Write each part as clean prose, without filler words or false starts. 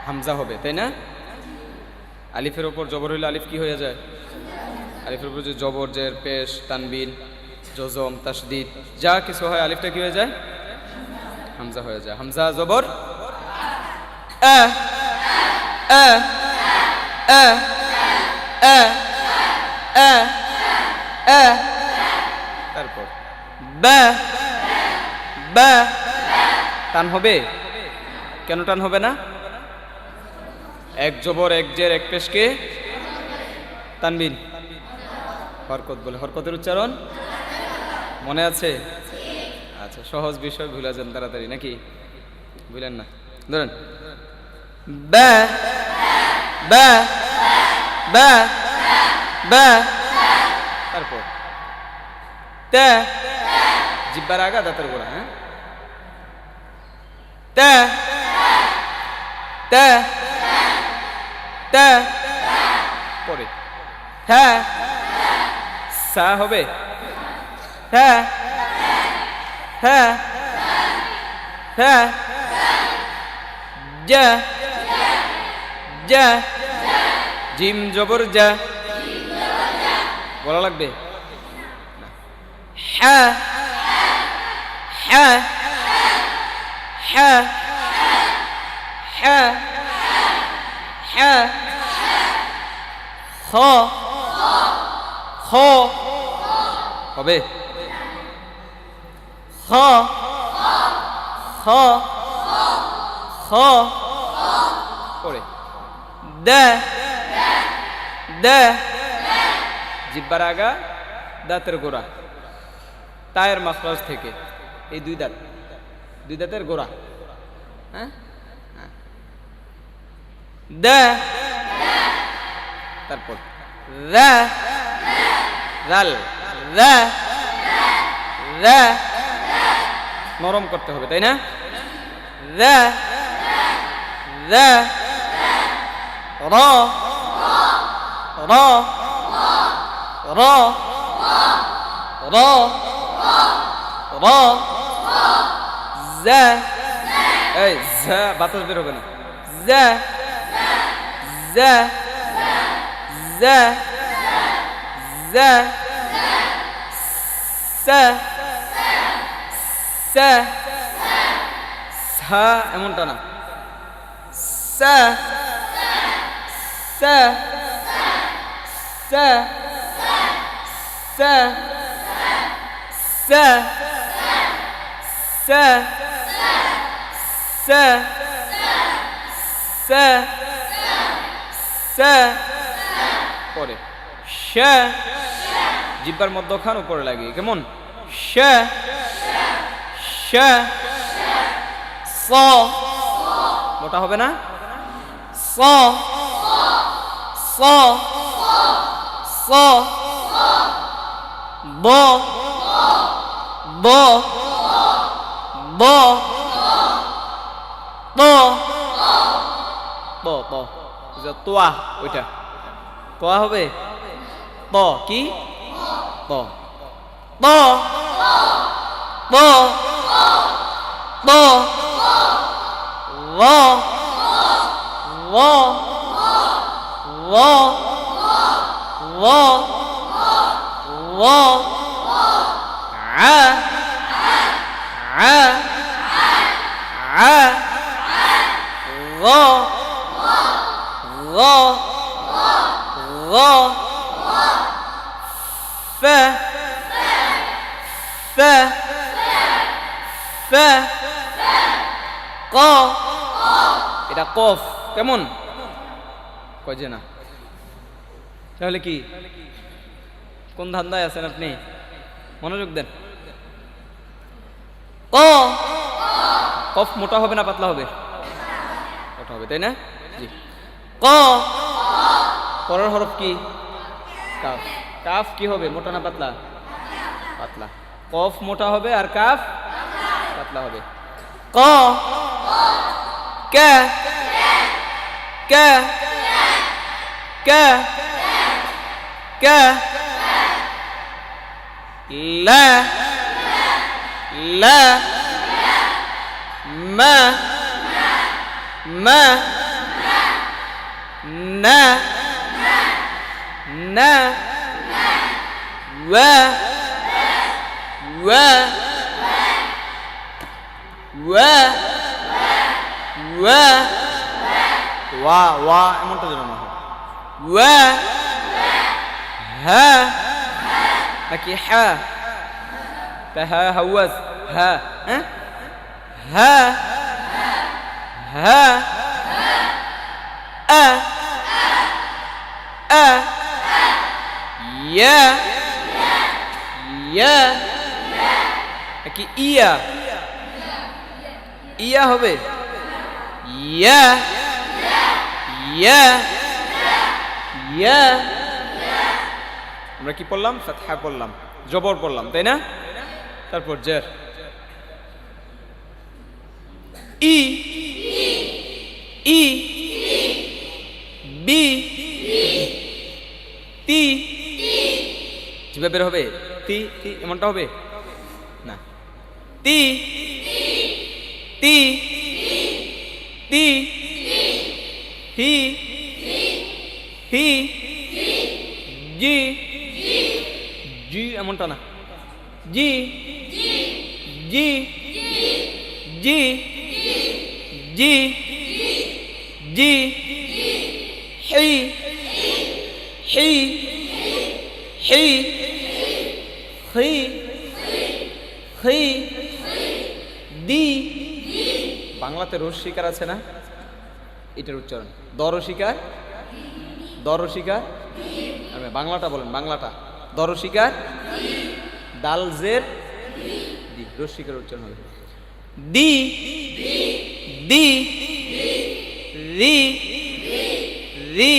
হামজা হবে, তাই না? আলিফের ওপর জবর হইলে আলিফ কি হয়ে যায়? আলিফের উপর যে জবর, জের, পেশ, তানবিন, জজম, তাসদিদ যা কিছু হয় আলিফটা কি হয়ে যায়? হামজা হয়ে যায়। হামজা জবর তারপর বা বা টান হবে। কেন টান হবে না? এক জবর, এক জের, এক পেশকে তানবিন হরকত বলে। হরকতের উচ্চারণ মনে আছে? আচ্ছা, সহজ বিষয় ভুলে যান তাড়াতাড়ি, নাকি ভুলেন না? ধরেন বা বা বা বা তারপর তে, জিব্বার আগা দাঁতের গোড়া। হ্যাঁ, তে তে তে পরে হ্যাঁ সা হবে। হ্যাঁ হ্যাঁ হ্যাঁ যা যা জিম জবর যা বলা লাগবে। হ্যাঁ হ্যাঁ হ্যাঁ হ্যাঁ হ্যাঁ খ খ হবে। খ খ খ পরে দে দে জিব্বার আগা দাঁতের গোড়া, তায়ের মাখরাজ থেকে এই দুই দাঁতের গোড়া। হ্যাঁ, দে তারপর রা রাল রা রা নরম করতে হবে, তাই না? রা রা র র র র র জা, এই জা বাতাস বের হবে না। জা জা জা জা সা সা সা এমনটা না। সা সা সা সা সা সা সা সা সা পরে শা, জিব্বার মধ্যখান উপরে লাগিয়ে কেমন শা শা। স মোটা হবে না। স স স ব ব ব ত ত ত তোয়া, ওইটা তোয়া হবে। ত কি? ত ত ত ত র র র র র আ আ আ র র র ফে ফে ফে ক, এটা কফ কেমন কয় যে না। তাহলে কি কোন ধান্দায় আছেন আপনি? মনোযোগ দেন। ক, কফ মোটা হবে না পাতলা হবে? মোটা হবে, তাই না? জি। ক, পরের হরফ কি? কাফ। কাফ কি হবে, মোটা না পাতলা? পাতলা। কফ মোটা হবে আর কাফ পাতলা হবে। ক, কে কে কে কে লা লা মা মা না না ওয়া ওয়া ওয়া ওয়া ওয়া ওয়া এমনটা যেন না হয় ওয়া হা নাকি হা হা হাওয়াজ হা হা হা আ আ ইয়া ইয়া নাকি ইয়া ইয়া হবে ইয়া ইয়া ইয়া আমরা কি পড়লাম ফাতহা পড়লাম জবর পড়লাম তাই না তারপর জের ই ই বি তি জিভে বের হবে তি তি এমনটা হবে না তি তি তি হি হি জি জি এমনটা না জি জি জি জি জি হি হি হি হি হি দি বাংলাতে রোজ শিকার আছে না এটার উচ্চারণ দরশিকার দরশিকার বাংলাটা বলেন বাংলাটা দরশিকার দাল জের দি রোজ শিকার উচ্চারণ হবে দি দি রি রি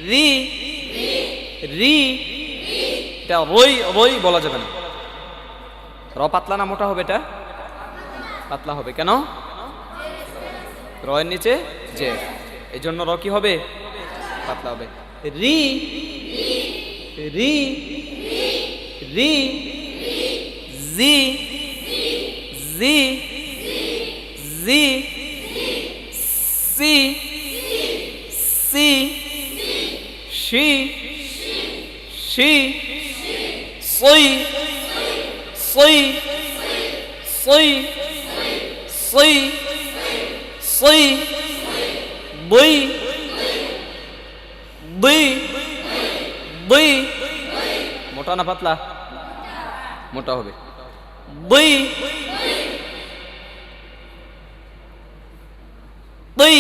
রি রি এটা রই রই বলা যাবে না র পাতলা না মোটা হবে এটা পাতলা হবে কেন রয়ের নিচে যে এই জন্য র কি হবে পাতলা হবে রি রি রি জি জি জি সি সি শি শি সই সই সই সই সই বই বই বই মোটা না পাতলা মোটা হবে বই বই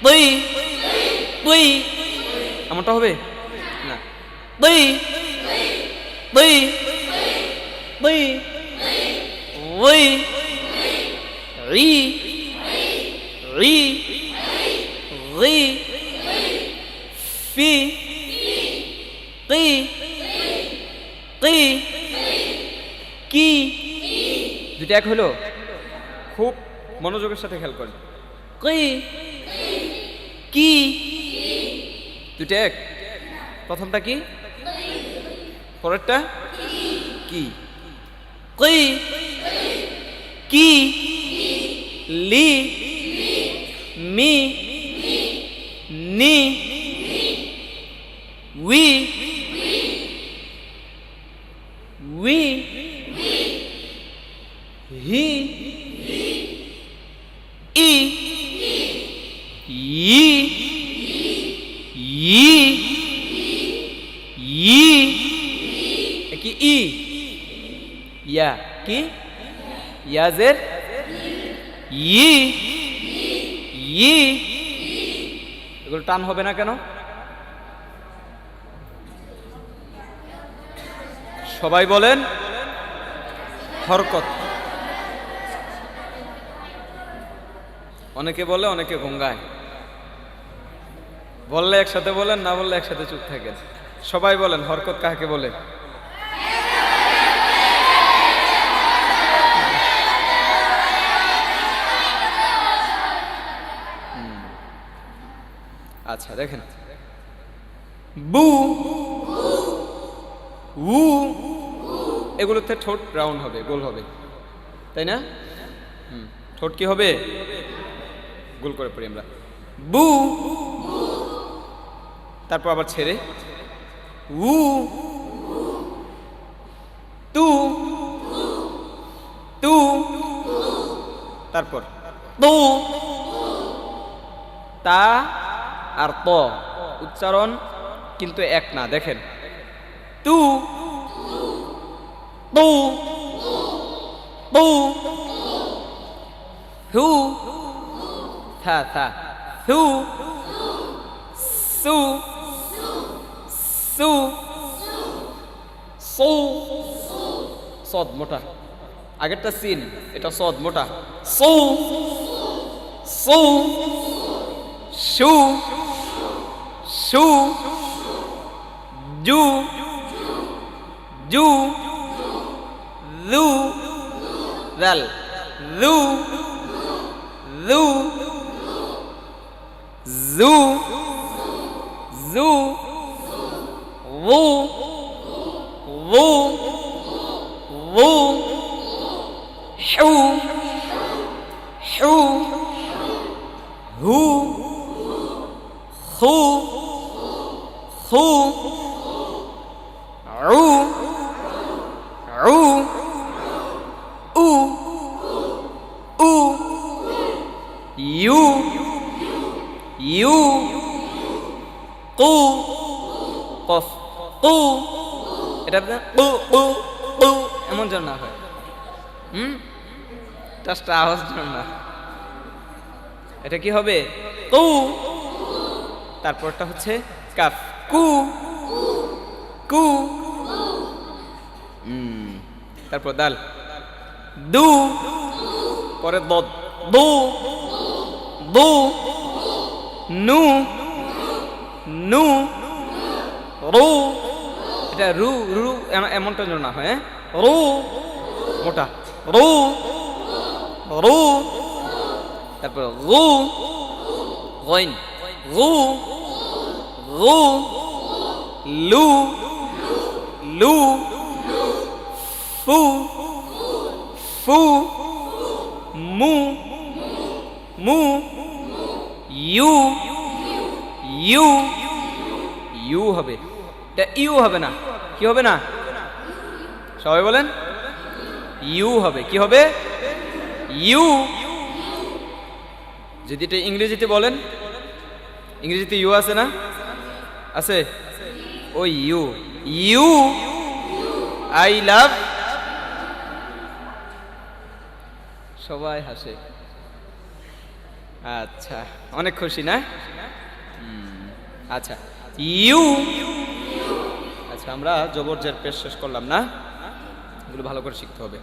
বই বই এমনটা হবে না বই বই বই ওই রি রি রি ফি কি কি কি দুটো এক হলো খুব মনোযোগের সাথে খেয়াল করেন কি কি দুটো এক প্রথমটা কি পরেরটা কি কি কি লি মি নি উই উই হি ই ই ই ই কি ই ইয়া কি ইয়াজের ই ই এগুলো টান হবে না কেন সবাই বলেন হরকত অনেকে বলে অনেকে গঙ্গায় বললে একসাথে বলেন না বললে একসাথে চুপ থাকেন সবাই বলেন হরকত কাকে বলে আচ্ছা দেখেন বু উ এগুলোতে ঠোঁট রাউন্ড হবে গোল হবে তাই না? ঠোঁট কি হবে? গোল করে পড়ি আমরা, বু। তারপর আবার ছেড়ে, উ, তু, তু, তারপর তু। তা আর ত উচ্চারণ কিন্তু এক না, দেখেন, তু, তু, তু, হু, থা থা, হু, সু, সু, সু, সদ মোটা, আগেরটা সিন, এটা সদ মোটা, সু, সু, শু, শু, জু, জু, লু, রাল, লু, লু, জু, জু, woo, woo, woo, hoo, hoo, hoo, hoo, hoo, oo, oo, oo, oo, you, you, qu, qaf, qu, এটা qu, qu, qu এমন যেন না হয়, জাস্ট আওয়াজ যেন না, এটা কি হবে? qu, তারপরটা হচ্ছে কাফ, কু, কু, তারপর দাল, দু, পরে দদ, দু, দু, নু, নু, রু, এটা রু, রু এমনটা যেন না হয়, রু মোটা, রু, রু, তারপর রু, গইন, রু, রু, লু, লু, ফু, ফু, মু, মু, ইউ, ইউ, ইউ হবে, এটা ইউ হবে না, কি হবে না? সবাই বলেন, ইউ হবে, কি হবে? ইউ। যদি এটা ইংরেজিতে বলেন, ইংরেজিতে ইউ আছে না? আছে, ও ইউ, ইউ, আই লাভ, সবাই হাসে, আচ্ছা অনেক খুশি না? আচ্ছা, ইউ, আচ্ছা আমরা জবর জের পেশ শেষ করলাম না, এগুলো ভালো করে শিখতে হবে।